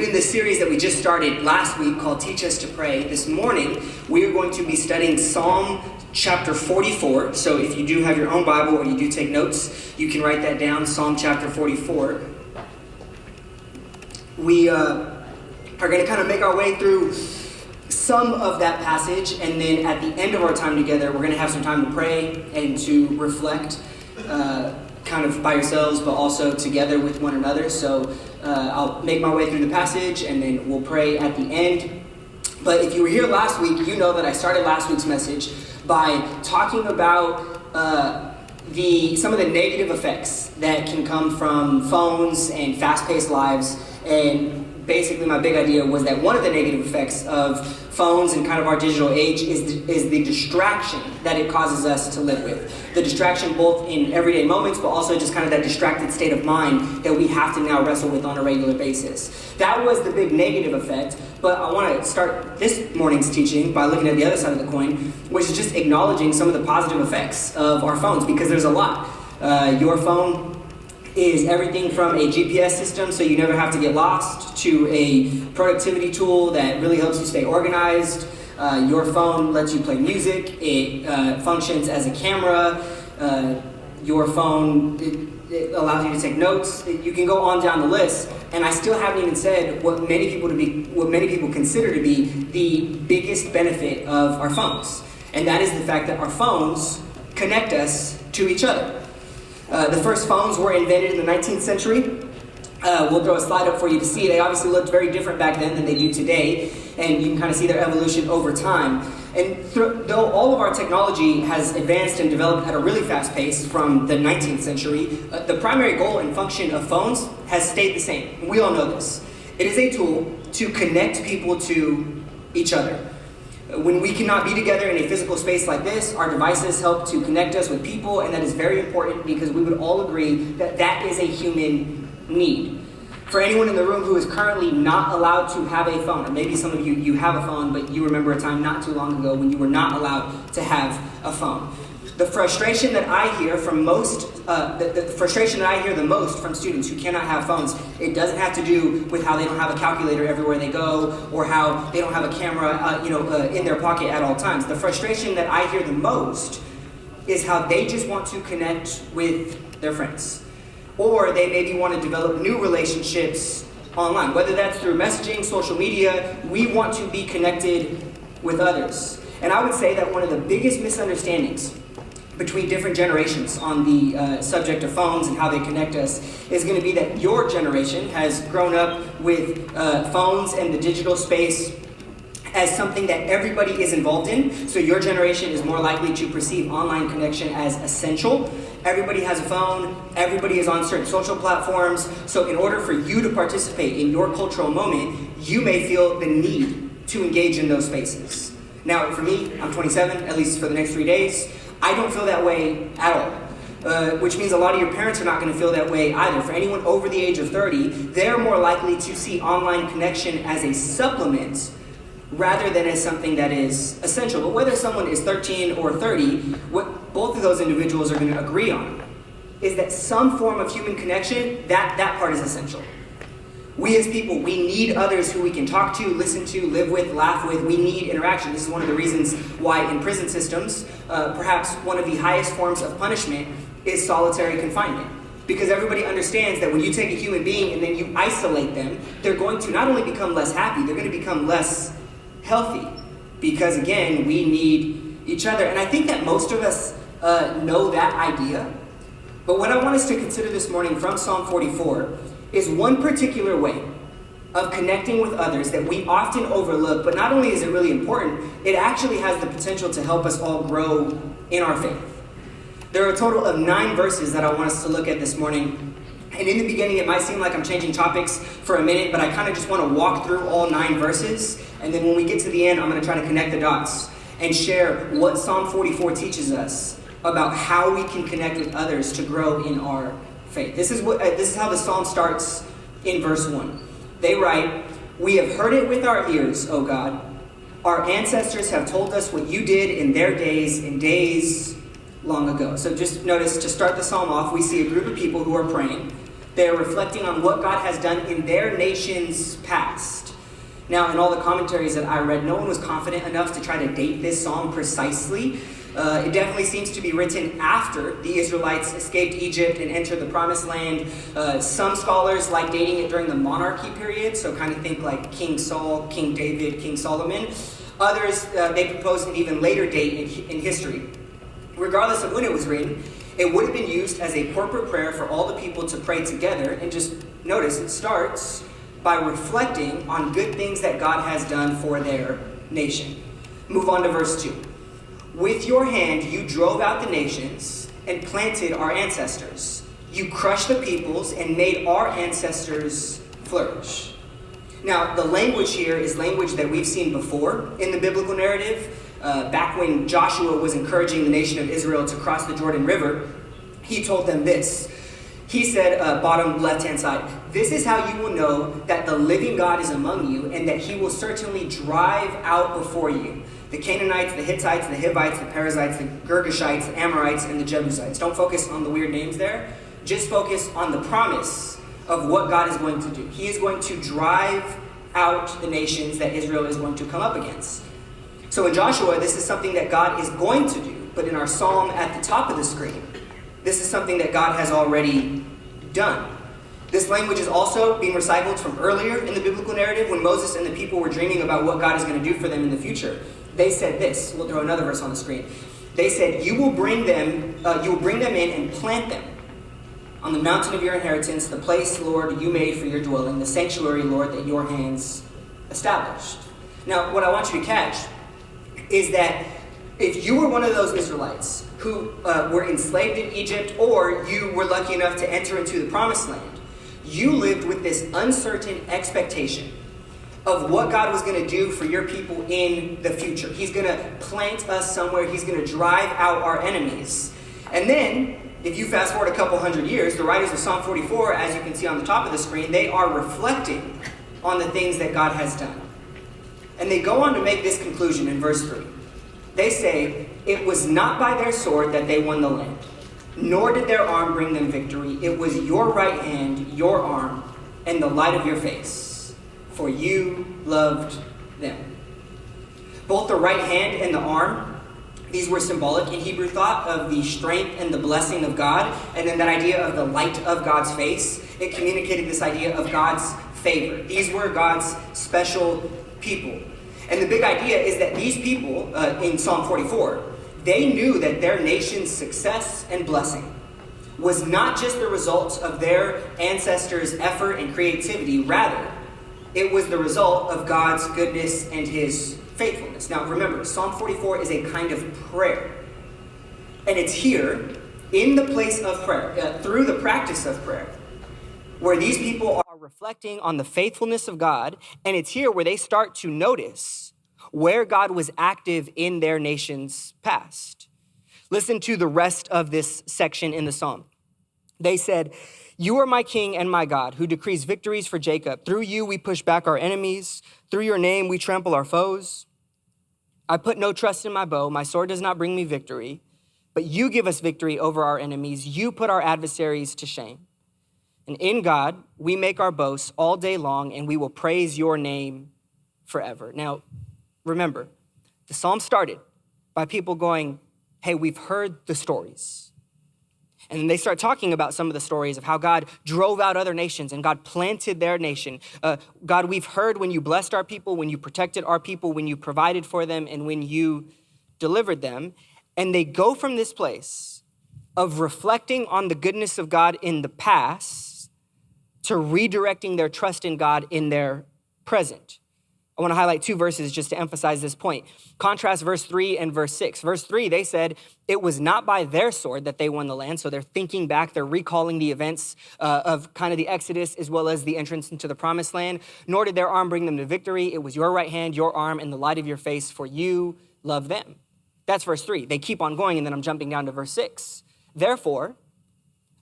continuing this series that we just started last week called Teach Us to Pray. This morning, we are going to be studying Psalm chapter 44. So if you do have your own Bible or you do take notes, you can write that down, Psalm chapter 44. We are going to kind of make our way through some of that passage, and then at the end of our time together, we're going to have some time to pray and to reflect, kind of by yourselves, but also together with one another. So I'll make my way through the passage, and then we'll pray at the end. But if you were here last week, you know that I started last week's message by talking about some of the negative effects that can come from phones and fast-paced lives. And basically my big idea was that one of the negative effects of phones and kind of our digital age is the distraction that it causes us to live with. The distraction both in everyday moments, but also just kind of that distracted state of mind that we have to now wrestle with on a regular basis. That was the big negative effect, but I want to start this morning's teaching by looking at the other side of the coin, which is just acknowledging some of the positive effects of our phones, because there's a lot. Your phone is everything from a GPS system so you never have to get lost, to a productivity tool that really helps you stay organized. Your phone lets you play music. It functions as a camera. Your phone it allows you to take notes. You can go on down the list, and I still haven't even said what many people consider to be the biggest benefit of our phones, and that is the fact that our phones connect us to each other. The first phones were invented in the 19th century. We'll throw a slide up for you to see. They obviously looked very different back then than they do today, and you can kind of see their evolution over time. And though all of our technology has advanced and developed at a really fast pace from the 19th century, the primary goal and function of phones has stayed the same. We all know this. It is a tool to connect people to each other. When we cannot be together in a physical space like this, our devices help to connect us with people, and that is very important because we would all agree that that is a human need. For anyone in the room who is currently not allowed to have a phone, or maybe some of you have a phone, but you remember a time not too long ago when you were not allowed to have a phone. The frustration that I hear from the frustration that I hear the most from students who cannot have phones, it doesn't have to do with how they don't have a calculator everywhere they go, or how they don't have a camera, in their pocket at all times. The frustration that I hear the most is how they just want to connect with their friends, or they maybe want to develop new relationships online, whether that's through messaging, social media. We want to be connected with others. And I would say that one of the biggest misunderstandings between different generations on the subject of phones and how they connect us is going to be that your generation has grown up with phones and the digital space as something that everybody is involved in. So your generation is more likely to perceive online connection as essential. Everybody has a phone. Everybody is on certain social platforms. So in order for you to participate in your cultural moment, you may feel the need to engage in those spaces. Now, for me, I'm 27, at least for the next 3 days. I don't feel that way at all, which means a lot of your parents are not going to feel that way either. For anyone over the age of 30, they're more likely to see online connection as a supplement rather than as something that is essential. But whether someone is 13 or 30, what both of those individuals are going to agree on is that some form of human connection, that part is essential. We as people, we need others who we can talk to, listen to, live with, laugh with. We need interaction. This is one of the reasons why in prison systems, perhaps one of the highest forms of punishment is solitary confinement. Because everybody understands that when you take a human being and then you isolate them, they're going to not only become less happy, they're going to become less healthy. Because again, we need each other. And I think that most of us know that idea. But what I want us to consider this morning from Psalm 44 is one particular way of connecting with others that we often overlook, but not only is it really important, it actually has the potential to help us all grow in our faith. There are a total of 9 verses that I want us to look at this morning. And in the beginning, it might seem like I'm changing topics for a minute, but I kind of just want to walk through all 9 verses. And then when we get to the end, I'm going to try to connect the dots and share what Psalm 44 teaches us about how we can connect with others to grow in our faith. This is how the psalm starts in verse 1. They write, "We have heard it with our ears, O God. Our ancestors have told us what you did in their days, in days long ago." So just notice, to start the psalm off, we see a group of people who are praying. They're reflecting on what God has done in their nation's past. Now, in all the commentaries that I read, no one was confident enough to try to date this psalm precisely. It definitely seems to be written after the Israelites escaped Egypt and entered the Promised Land. Some scholars like dating it during the monarchy period, so kind of think like King Saul, King David, King Solomon. Others, they propose an even later date in history. Regardless of when it was written, it would have been used as a corporate prayer for all the people to pray together. And just notice, it starts by reflecting on good things that God has done for their nation. Move on to verse 2. With your hand you drove out the nations and planted our ancestors. You crushed the peoples and made our ancestors flourish. Now, the language here is language that we've seen before in the biblical narrative. Back when Joshua was encouraging the nation of Israel to cross the Jordan River, he told them this. He said, bottom left-hand side, "This is how you will know that the living God is among you, and that he will certainly drive out before you the Canaanites, the Hittites, the Hivites, the Perizzites, the Girgashites, the Amorites, and the Jebusites." Don't focus on the weird names there. Just focus on the promise of what God is going to do. He is going to drive out the nations that Israel is going to come up against. So in Joshua, this is something that God is going to do. But in our psalm at the top of the screen, this is something that God has already done. This language is also being recycled from earlier in the biblical narrative when Moses and the people were dreaming about what God is going to do for them in the future. They said this. We'll throw another verse on the screen. They said, you will bring them in and plant them on the mountain of your inheritance, the place, Lord, you made for your dwelling, the sanctuary, Lord, that your hands established. Now, what I want you to catch is that if you were one of those Israelites who were enslaved in Egypt, or you were lucky enough to enter into the Promised Land, you lived with this uncertain expectation of what God was going to do for your people in the future. He's going to plant us somewhere. He's going to drive out our enemies. And then, if you fast forward a couple hundred years, the writers of Psalm 44, as you can see on the top of the screen, they are reflecting on the things that God has done. And they go on to make this conclusion in verse 3. They say, it was not by their sword that they won the land, nor did their arm bring them victory. It was your right hand, your arm, and the light of your face, for you loved them. Both the right hand and the arm, these were symbolic in Hebrew thought of the strength and the blessing of God. And then that idea of the light of God's face, it communicated this idea of God's favor. These were God's special people. And the big idea is that these people, in Psalm 44, they knew that their nation's success and blessing was not just the result of their ancestors' effort and creativity. Rather, it was the result of God's goodness and his faithfulness. Now, remember, Psalm 44 is a kind of prayer. And it's here, in the place of prayer, through the practice of prayer, where these people are reflecting on the faithfulness of God, and it's here where they start to notice where God was active in their nation's past. Listen to the rest of this section in the psalm. They said, you are my king and my God, who decrees victories for Jacob. Through you we push back our enemies. Through your name we trample our foes. I put no trust in my bow. My sword does not bring me victory. But you give us victory over our enemies. You put our adversaries to shame. And in God, we make our boasts all day long, and we will praise your name forever. Now, remember, the psalm started by people going, hey, we've heard the stories. And then they start talking about some of the stories of how God drove out other nations and God planted their nation. God, we've heard when you blessed our people, when you protected our people, when you provided for them, and when you delivered them. And they go from this place of reflecting on the goodness of God in the past to redirecting their trust in God in their present. I want to highlight two verses just to emphasize this point. Contrast verse 3 and verse 6. Verse 3, they said, it was not by their sword that they won the land. So they're thinking back, they're recalling the events of kind of the Exodus as well as the entrance into the promised land. Nor did their arm bring them to victory. It was your right hand, your arm, and the light of your face, for you love them. That's verse 3. They keep on going, and then I'm jumping down to verse 6. Therefore,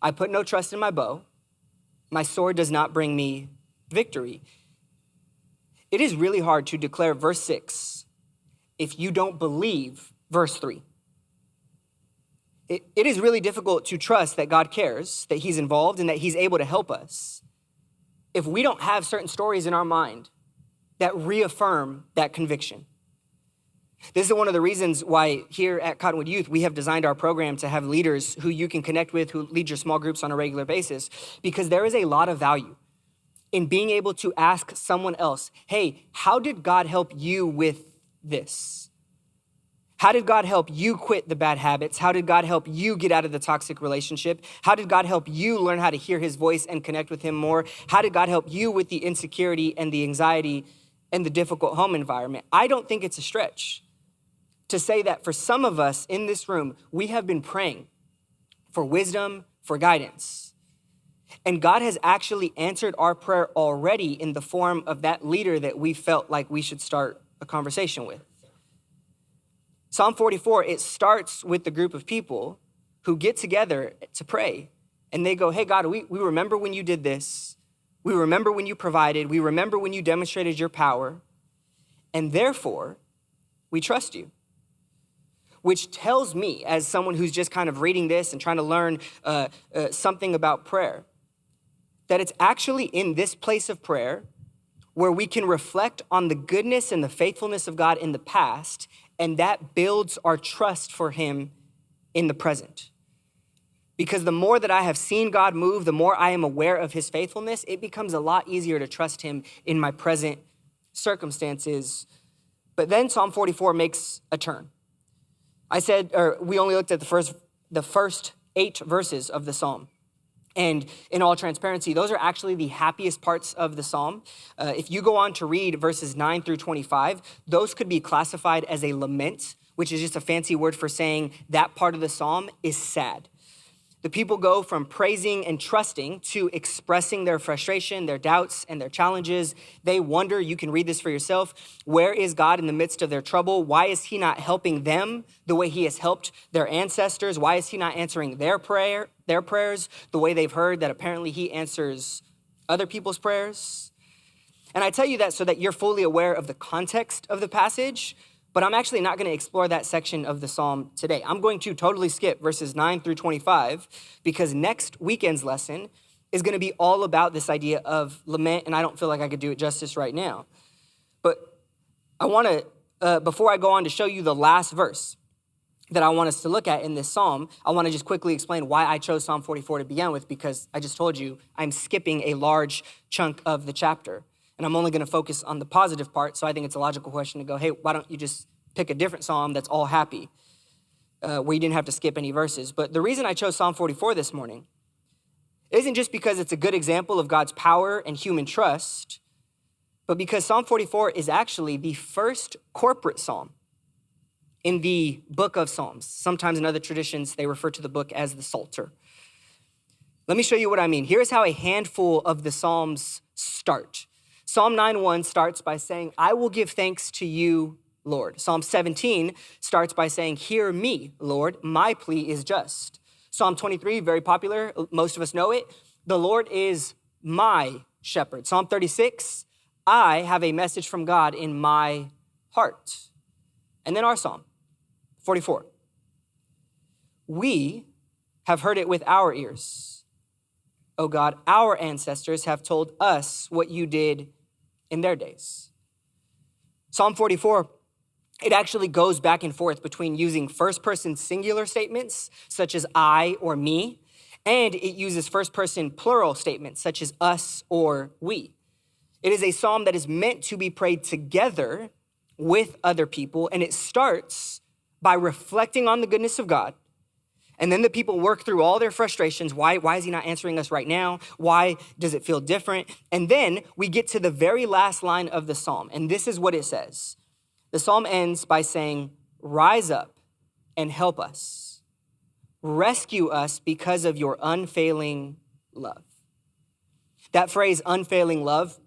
I put no trust in my bow. My sword does not bring me victory. It is really hard to declare verse 6 if you don't believe verse 3. it is really difficult to trust that God cares, that he's involved, and that he's able to help us if we don't have certain stories in our mind that reaffirm that conviction. This is one of the reasons why here at Cottonwood Youth, we have designed our program to have leaders who you can connect with, who lead your small groups on a regular basis, because there is a lot of value in being able to ask someone else, hey, how did God help you with this? How did God help you quit the bad habits? How did God help you get out of the toxic relationship? How did God help you learn how to hear his voice and connect with him more? How did God help you with the insecurity and the anxiety and the difficult home environment? I don't think it's a stretch to say that for some of us in this room, we have been praying for wisdom, for guidance. And God has actually answered our prayer already in the form of that leader that we felt like we should start a conversation with. Psalm 44, it starts with the group of people who get together to pray. And they go, hey, God, we remember when you did this. We remember when you provided. We remember when you demonstrated your power. And therefore, we trust you. Which tells me, as someone who's just kind of reading this and trying to learn something about prayer, that it's actually in this place of prayer where we can reflect on the goodness and the faithfulness of God in the past, and that builds our trust for him in the present. Because the more that I have seen God move, the more I am aware of his faithfulness, it becomes a lot easier to trust him in my present circumstances. But then Psalm 44 makes a turn. We only looked at the first 8 verses of the Psalm. And in all transparency, those are actually the happiest parts of the Psalm. If you go on to read verses 9 through 25, those could be classified as a lament, which is just a fancy word for saying that part of the Psalm is sad. The people go from praising and trusting to expressing their frustration, their doubts, and their challenges. They wonder, you can read this for yourself, where is God in the midst of their trouble? Why is he not helping them the way he has helped their ancestors? Why is he not answering their prayers the way they've heard that apparently he answers other people's prayers? And I tell you that so that you're fully aware of the context of the passage, but I'm actually not going to explore that section of the Psalm today. I'm going to totally skip verses 9 through 25 because next weekend's lesson is going to be all about this idea of lament, and I don't feel like I could do it justice right now. But I want to, before I go on to show you the last verse that I want us to look at in this Psalm, I want to just quickly explain why I chose Psalm 44 to begin with, because I just told you I'm skipping a large chunk of the chapter. And I'm only going to focus on the positive part, so I think it's a logical question to go, hey, why don't you just pick a different psalm that's all happy, where you didn't have to skip any verses. But the reason I chose Psalm 44 this morning isn't just because it's a good example of God's power and human trust, but because Psalm 44 is actually the first corporate psalm in the book of Psalms. Sometimes in other traditions, they refer to the book as the Psalter. Let me show you what I mean. Here's how a handful of the Psalms start. Psalm 9:1 starts by saying, I will give thanks to you, Lord. Psalm 17 starts by saying, hear me, Lord, my plea is just. Psalm 23, very popular, most of us know it. The Lord is my shepherd. Psalm 36, I have a message from God in my heart. And then our Psalm 44. We have heard it with our ears. Oh God, our ancestors have told us what you did in their days. Psalm 44, it actually goes back and forth between using first-person singular statements, such as I or me, and it uses first-person plural statements, such as us or we. It is a psalm that is meant to be prayed together with other people, and it starts by reflecting on the goodness of God. And then the people work through all their frustrations. Why is he not answering us right now? Why does it feel different? And then we get to the very last line of the psalm, and this is what it says. The psalm ends by saying, rise up and help us. Rescue us because of your unfailing love. That phrase, unfailing love,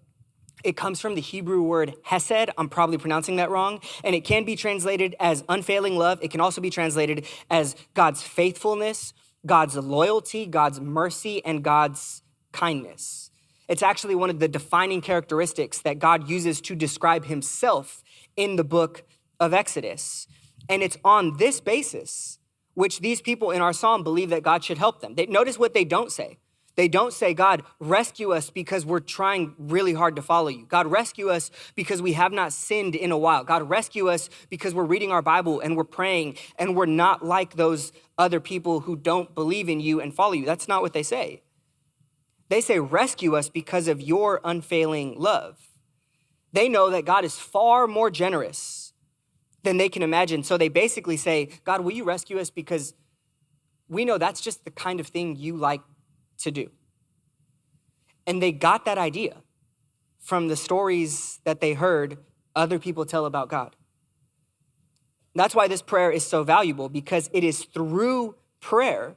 it comes from the Hebrew word hesed. I'm probably pronouncing that wrong. And it can be translated as unfailing love. It can also be translated as God's faithfulness, God's loyalty, God's mercy, and God's kindness. It's actually one of the defining characteristics that God uses to describe himself in the book of Exodus. And it's on this basis which these people in our psalm believe that God should help them. Notice what they don't say. They don't say, God, rescue us because we're trying really hard to follow you. God, rescue us because we have not sinned in a while. God, rescue us because we're reading our Bible and we're praying and we're not like those other people who don't believe in you and follow you. That's not what they say. They say, rescue us because of your unfailing love. They know that God is far more generous than they can imagine. So they basically say, God, will you rescue us because we know that's just the kind of thing you like to do. And they got that idea from the stories that they heard other people tell about God. That's why this prayer is so valuable, because it is through prayer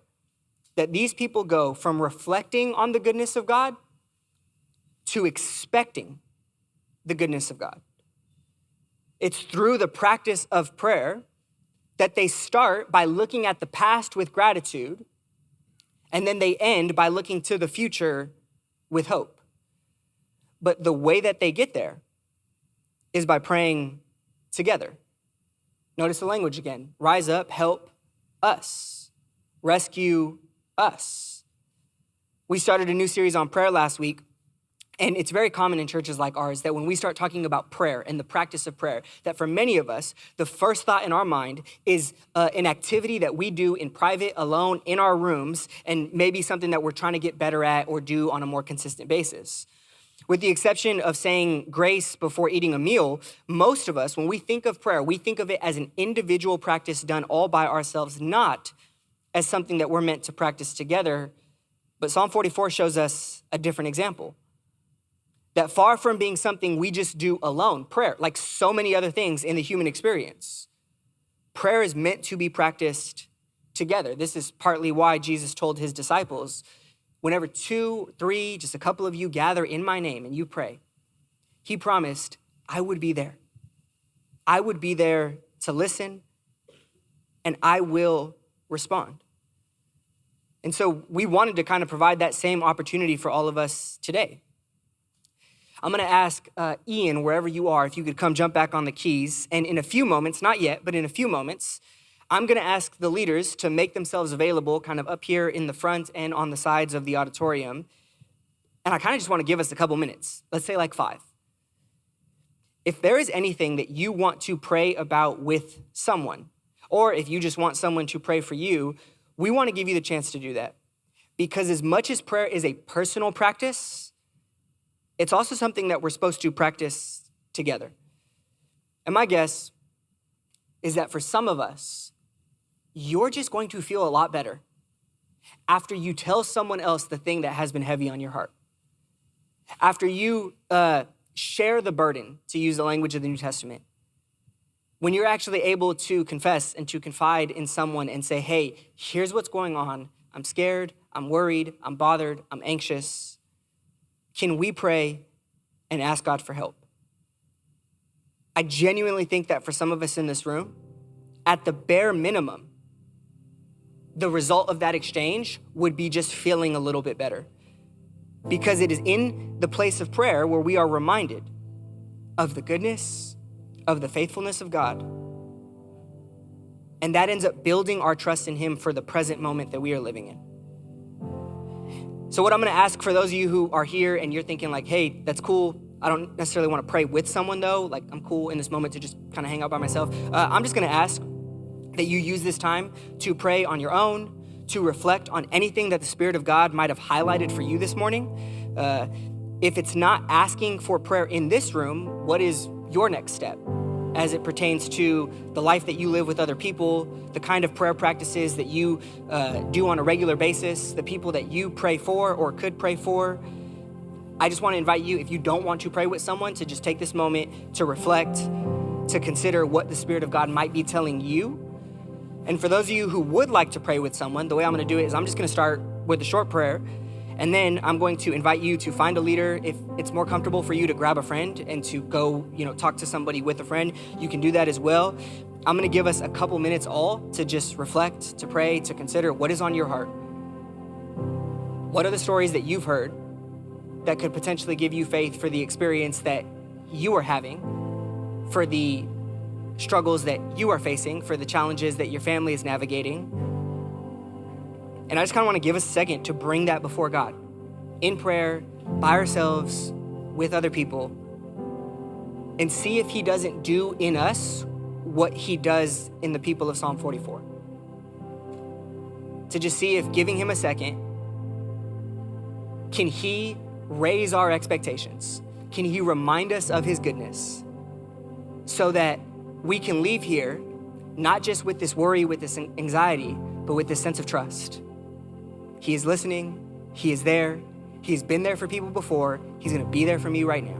that these people go from reflecting on the goodness of God to expecting the goodness of God. It's through the practice of prayer that they start by looking at the past with gratitude, and then they end by looking to the future with hope. But the way that they get there is by praying together. Notice the language again. Rise up, help us. Rescue us. We started a new series on prayer last week, and it's very common in churches like ours that when we start talking about prayer and the practice of prayer, that for many of us, the first thought in our mind is an activity that we do in private, alone, in our rooms, and maybe something that we're trying to get better at or do on a more consistent basis. With the exception of saying grace before eating a meal, most of us, when we think of prayer, we think of it as an individual practice done all by ourselves, not as something that we're meant to practice together. But Psalm 44 shows us a different example. That far from being something we just do alone, prayer, like so many other things in the human experience, prayer is meant to be practiced together. This is partly why Jesus told his disciples, whenever 2, 3, just a couple of you gather in my name and you pray, he promised, I would be there. I would be there to listen, and I will respond. And so we wanted to kind of provide that same opportunity for all of us today. I'm going to ask Ian, wherever you are, if you could come jump back on the keys. And in a few moments, not yet, but in a few moments, I'm going to ask the leaders to make themselves available kind of up here in the front and on the sides of the auditorium. And I kind of just want to give us a couple minutes. Let's say like 5. If there is anything that you want to pray about with someone, or if you just want someone to pray for you, we want to give you the chance to do that. Because as much as prayer is a personal practice, it's also something that we're supposed to practice together. And my guess is that for some of us, you're just going to feel a lot better after you tell someone else the thing that has been heavy on your heart. After you share the burden, to use the language of the New Testament. When you're actually able to confess and to confide in someone and say, hey, here's what's going on. I'm scared, I'm worried, I'm bothered, I'm anxious. Can we pray and ask God for help? I genuinely think that for some of us in this room, at the bare minimum, the result of that exchange would be just feeling a little bit better. Because it is in the place of prayer where we are reminded of the goodness, of the faithfulness of God. And that ends up building our trust in him for the present moment that we are living in. So what I'm going to ask for those of you who are here and you're thinking like, hey, that's cool. I don't necessarily want to pray with someone though. Like I'm cool in this moment to just kind of hang out by myself. I'm just going to ask that you use this time to pray on your own, to reflect on anything that the Spirit of God might have highlighted for you this morning. If it's not asking for prayer in this room, what is your next step as it pertains to the life that you live with other people, the kind of prayer practices that you do on a regular basis, the people that you pray for or could pray for? I just want to invite you, if you don't want to pray with someone, to just take this moment to reflect, to consider what the Spirit of God might be telling you. And for those of you who would like to pray with someone, the way I'm going to do it is I'm just going to start with a short prayer. And then I'm going to invite you to find a leader. If it's more comfortable for you to grab a friend and to go, talk to somebody with a friend, you can do that as well. I'm going to give us a couple minutes all to just reflect, to pray, to consider what is on your heart. What are the stories that you've heard that could potentially give you faith for the experience that you are having, for the struggles that you are facing, for the challenges that your family is navigating? And I just kind of want to give us a second to bring that before God in prayer, by ourselves, with other people, and see if he doesn't do in us what he does in the people of Psalm 44. To just see if giving him a second, can he raise our expectations? Can he remind us of his goodness so that we can leave here not just with this worry, with this anxiety, but with this sense of trust? He is listening. He is there. He's been there for people before. He's going to be there for me right now.